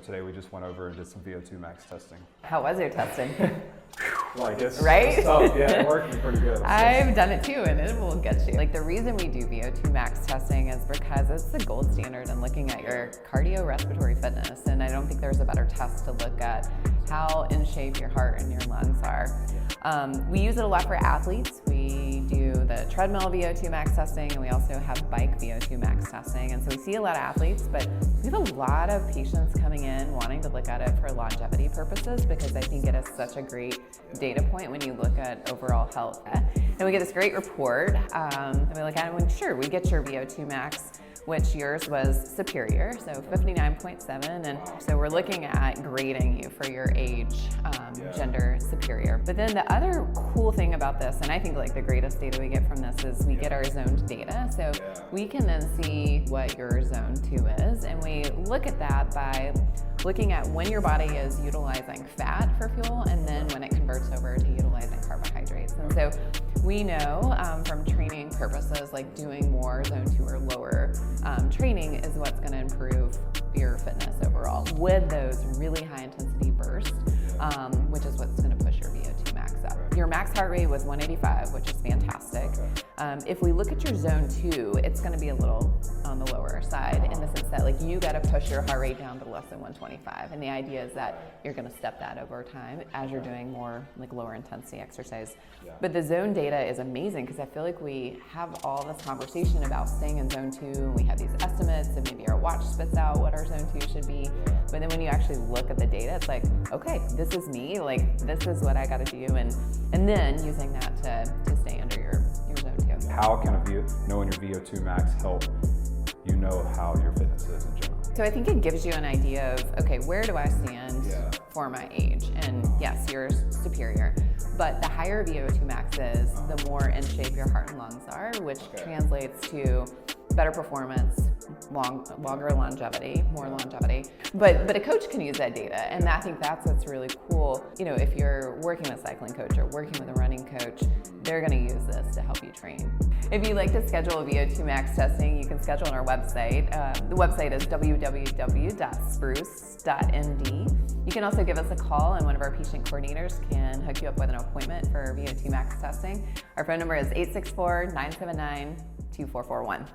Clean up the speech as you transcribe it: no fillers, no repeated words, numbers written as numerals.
today we just went over and did some VO2 Max testing. How was your testing? Well, I guess right? Yeah, it worked pretty good. I've done it too, and it will get you. Like, the reason we do VO2 Max testing is because it's the gold standard in looking at your cardiorespiratory fitness, and I don't think there's a better test to look at how in shape your heart and your lungs are. We use it a lot for athletes. We do the treadmill VO2 Max testing, and we also have bike VO2 Max testing. And so we see a lot of athletes, but we have a lot of patients coming in wanting to look at it for longevity purposes, because I think it is such a great data point when you look at overall health. And we get this great report, and we look at it and sure, we get your VO2 Max, which yours was superior, so 59.7, and so we're looking at grading you for your age, gender superior. But then the other cool thing about this, and I think like the greatest data we get from this, is we get our zoned data. So we can then see what your zone 2 is, and we look at that by looking at when your body is utilizing fat for fuel, and then when it converts over to utilizing carbohydrates. And so we know from training purposes, like doing more zone 2 or lower training is what's going to improve your fitness overall with those really high intensity bursts, which is what's going to push your VO2 max up. Your max heart rate was 185, which is fantastic. If we look at your zone 2, it's going to be a little on the lower side in the sense that like you got to push your heart rate down to less than 125, and the idea is that you're going to step that over time as you're doing more like lower intensity exercise. But the zone data is amazing because I feel like we have all this conversation about staying in zone 2, and we have these estimates, and maybe our watch spits out what our zone 2 should be. But then when you actually look at the data, it's like, okay, this is me, like this is what I got to do, and then using that to stay under your zone 2. How can knowing your VO2 max help you know how your fitness is in general? So I think it gives you an idea of, okay, where do I stand for my age? And yes, you're superior, but the higher VO2 max is, the more in shape your heart and lungs are, which translates to better performance, longer longevity, more longevity. But a coach can use that data, and I think that's what's really cool. You know, if you're working with a cycling coach or working with a running coach, they're going to use this to help you train. If you'd like to schedule a VO2 max testing, you can schedule on our website. The website is www.spruce.md. You can also give us a call, and one of our patient coordinators can hook you up with an appointment for VO2 max testing. Our phone number is 864-979-2441.